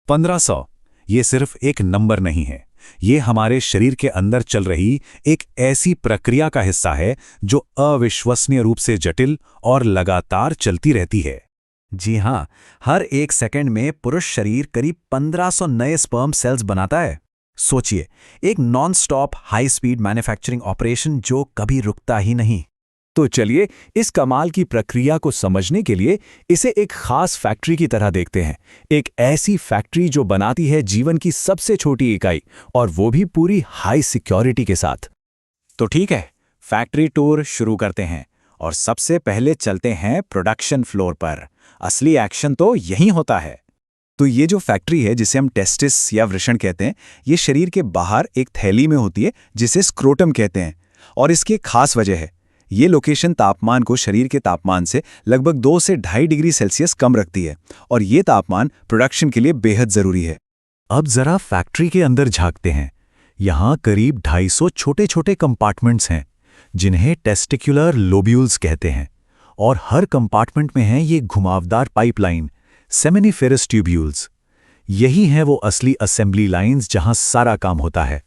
1500 ये सिर्फ एक नंबर नहीं है, ये हमारे शरीर के अंदर चल रही एक ऐसी प्रक्रिया का हिस्सा है जो अविश्वसनीय रूप से जटिल और लगातार चलती रहती है। जी हाँ, हर एक सेकंड में पुरुष शरीर करीब 1500 नए स्पर्म सेल्स बनाता है। सोचिए, एक non stop high speed manufacturing operation जो कभी रुकता ही नहीं। तो चलिए इस कमाल की प्रक्रिया को समझने के लिए इसे एक खास फैक्ट्री की तरह देखते हैं। एक ऐसी फैक्ट्री जो बनाती है जीवन की सबसे छोटी इकाई, और वो भी पूरी हाई सिक्योरिटी के साथ। तो ठीक है, फैक्ट्री टूर शुरू करते हैं और सबसे पहले चलते हैं प्रोडक्शन फ्लोर पर। असली एक्शन तो यहीं होता है। तो ये जो फैक्ट्री है जिसे हम टेस्टिस या वृषण कहते हैं, ये शरीर के बाहर एक थैली में होती है जिसे स्क्रोटम कहते हैं। और इसकी एक खास वजह है, ये लोकेशन तापमान को शरीर के तापमान से लगभग 2 से 2.5 डिग्री सेल्सियस कम रखती है, और ये तापमान प्रोडक्शन के लिए बेहद ज़रूरी है। अब जरा फैक्ट्री के अंदर झांकते हैं। यहाँ करीब 250 छोटे-छोटे कंपार्टमेंट्स हैं, जिन्हें टेस्टिकुलर लोब्यूल्स कहते हैं, और हर कंपार्टमेंट में हैं ये घुमावदार पाइपलाइन, सेमिनिफेरस ट्यूब्यूल्स। यही हैं वो असली असेंबली लाइन्स जहाँ सारा काम होता है।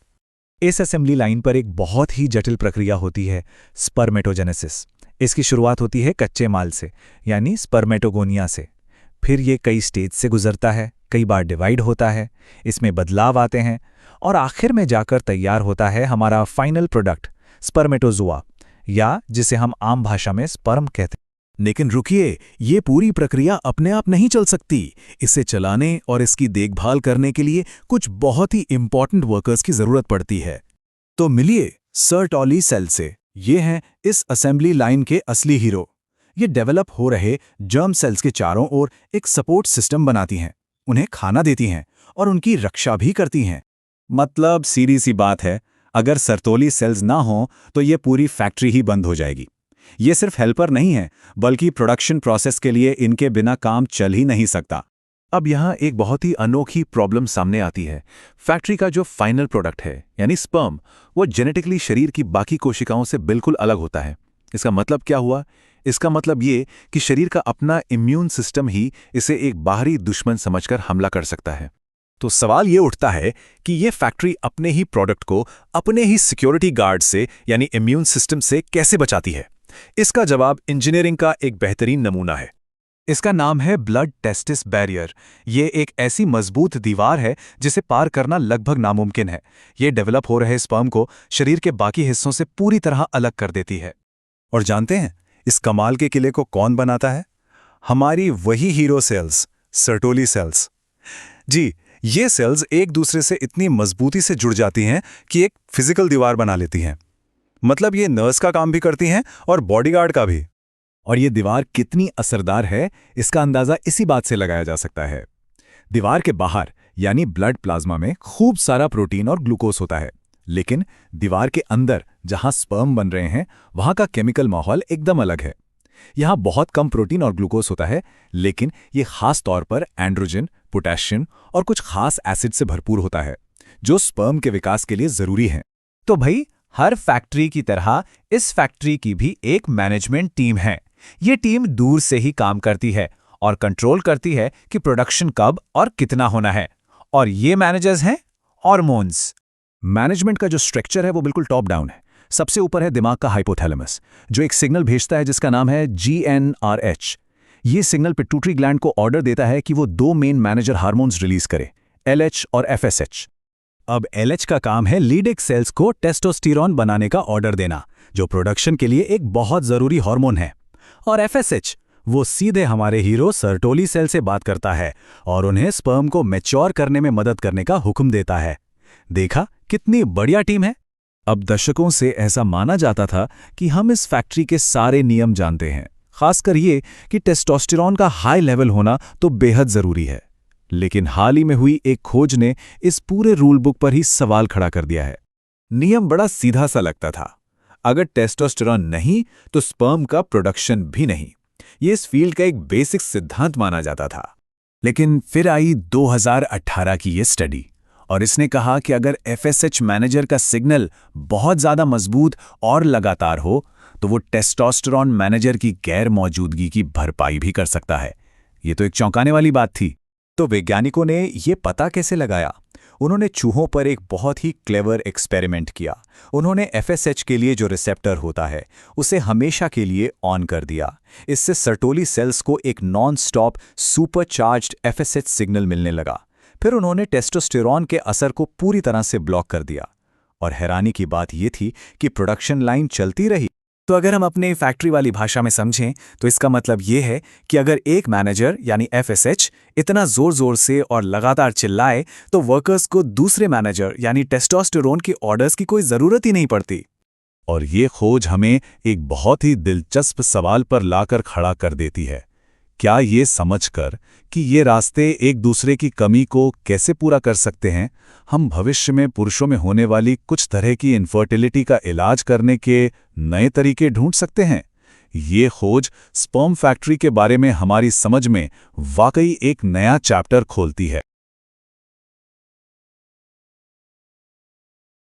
इस असेंबली लाइन पर एक बहुत ही जटिल प्रक्रिया होती है, स्पर्मेटोजेनेसिस। इसकी शुरुआत होती है कच्चे माल से, यानी स्पर्मेटोगोनिया से। फिर ये कई स्टेज से गुजरता है, कई बार डिवाइड होता है, इसमें बदलाव आते हैं, और आखिर में जाकर तैयार होता है हमारा फाइनल प्रोडक्ट, स्पर्मेटोजोआ, या जिसे हम आम भाषा में स्पर्म कहते हैं। लेकिन रुकिए, ये पूरी प्रक्रिया अपने आप नहीं चल सकती। इसे चलाने और इसकी देखभाल करने के लिए कुछ बहुत ही इंपॉर्टेंट वर्कर्स की जरूरत पड़ती है। तो मिलिए सर्टोली सेल से। ये हैं इस असेंबली लाइन के असली हीरो। ये डेवलप हो रहे जर्म सेल्स के चारों ओर एक सपोर्ट सिस्टम बनाती हैं, उन्हें खाना देती हैं और उनकी रक्षा भी करती हैं। मतलब सीधी सी बात है, अगर सर्तोली सेल्स ना हो तो ये पूरी फैक्ट्री ही बंद हो जाएगी। ये सिर्फ हेल्पर नहीं है, बल्कि प्रोडक्शन प्रोसेस के लिए इनके बिना काम चल ही नहीं सकता। अब यहाँ एक बहुत ही अनोखी प्रॉब्लम सामने आती है। फैक्ट्री का जो फाइनल प्रोडक्ट है, यानी स्पर्म, वो जेनेटिकली शरीर की बाकी कोशिकाओं से बिल्कुल अलग होता है। इसका मतलब क्या हुआ? इसका मतलब ये कि शरीर का अपना इम्यून सिस्टम ही इसे एक बाहरी दुश्मन समझकर हमला कर सकता है। तो सवाल ये उठता है कि ये फैक्ट्री अपने ही प्रोडक्ट को अपने ही सिक्योरिटी गार्ड से, यानी इम्यून सिस्टम से कैसे बचाती है? इसका जवाब इंजीनियरिंग का एक बेहतरीन नमूना है। इसका नाम है ब्लड टेस्टिस बैरियर। ये एक ऐसी मजबूत दीवार है जिसे पार करना लगभग नामुमकिन है। ये डेवलप हो रहे स्पर्म को शरीर के बाकी हिस्सों से पूरी तरह अलग कर देती है। और जानते हैं इस कमाल के किले को कौन बनाता है? हमारी वही हीरो सेल्स, सर्टोली सेल्स। जी, ये सेल्स एक दूसरे से इतनी मजबूती से जुड़ जाती हैं कि एक फिजिकल दीवार बना लेती हैं। मतलब ये नर्स का काम भी करती हैं और बॉडीगार्ड का भी। और ये दीवार कितनी असरदार है, इसका अंदाजा इसी बात से लगाया जा सकता है। दीवार के बाहर, यानी ब्लड प्लाज्मा में खूब सारा प्रोटीन और ग्लूकोज होता है, लेकिन दीवार के अंदर जहां स्पर्म बन रहे हैं, वहां का केमिकल माहौल एकदम अलग है। यहां बहुत कम प्रोटीन और ग्लूकोज होता है, लेकिन ये खास तौर पर एंड्रोजन, पोटेशियम और कुछ खास एसिड से भरपूर होता है, जो स्पर्म के विकास के लिए जरूरी है। तो भाई, हर फैक्ट्री की तरह इस फैक्ट्री की भी एक मैनेजमेंट टीम है। ये टीम दूर से ही काम करती है और कंट्रोल करती है कि प्रोडक्शन कब और कितना होना है। और ये मैनेजर्स हैं हार्मोन्स। मैनेजमेंट का जो स्ट्रक्चर है वो बिल्कुल टॉप डाउन है। सबसे ऊपर है दिमाग का हाइपोथैलेमस, जो एक सिग्नल भेजता है जिसका नाम है GnRH। ये सिग्नल पिट्यूटरी ग्लैंड को ऑर्डर देता है कि वो 2 मेन मैनेजर हार्मोन्स रिलीज करे, LH और FSH। अब LH का काम है लीडिक सेल्स को टेस्टोस्टेरोन बनाने का ऑर्डर देना, जो प्रोडक्शन के लिए एक बहुत जरूरी हार्मोन है। और FSH वो सीधे हमारे हीरो सर्टोली सेल से बात करता है और उन्हें स्पर्म को मैच्योर करने में मदद करने का हुक्म देता है। देखा कितनी बढ़िया टीम है। अब दशकों से ऐसा माना जाता था कि हम इस फैक्ट्री के सारे नियम जानते हैं, खासकर ये कि टेस्टोस्टेरोन का हाई लेवल होना तो बेहद जरूरी है। लेकिन हाल ही में हुई एक खोज ने इस पूरे रूल बुक पर ही सवाल खड़ा कर दिया है। नियम बड़ा सीधा सा लगता था, अगर टेस्टोस्टेरोन नहीं तो स्पर्म का प्रोडक्शन भी नहीं। ये इस फील्ड का एक बेसिक सिद्धांत माना जाता था। लेकिन फिर आई 2018 की ये स्टडी, और इसने कहा कि अगर FSH मैनेजर का सिग्नल बहुत ज़्यादा मजबूत और लगातार हो तो वो टेस्टोस्टेरोन मैनेजर की गैर मौजूदगी की भरपाई भी कर सकता है। ये तो एक चौंकाने वाली बात थी। तो वैज्ञानिकों ने ये पता कैसे लगाया? उन्होंने चूहों पर एक बहुत ही क्लेवर एक्सपेरिमेंट किया। उन्होंने FSH के लिए जो रिसेप्टर होता है उसे हमेशा के लिए ऑन कर दिया। इससे सर्टोली सेल्स को एक non stop supercharged FSH signal मिलने लगा। फिर उन्होंने टेस्टोस्टेरॉन के असर को पूरी तरह से ब्लॉक कर दिया। और हैरानी की बात यह थी कि प्रोडक्शन लाइन चलती रही। तो अगर हम अपने फैक्ट्री वाली भाषा में समझें तो इसका मतलब ये है कि अगर एक मैनेजर यानी FSH इतना जोर-जोर से और लगातार चिल्लाए तो वर्कर्स को दूसरे मैनेजर यानी टेस्टोस्टेरोन के ऑर्डर्स की कोई ज़रूरत ही नहीं पड़ती। और ये खोज हमें एक बहुत ही दिलचस्प सवाल पर लाकर खड़ा कर देती है। क्या ये समझकर कि ये रास्ते एक दूसरे की कमी को कैसे पूरा कर सकते हैं, हम भविष्य में पुरुषों में होने वाली कुछ तरह की इनफर्टिलिटी का इलाज करने के नए तरीके ढूंढ सकते हैं? ये खोज स्पर्म फैक्ट्री के बारे में हमारी समझ में वाकई एक नया चैप्टर खोलती है।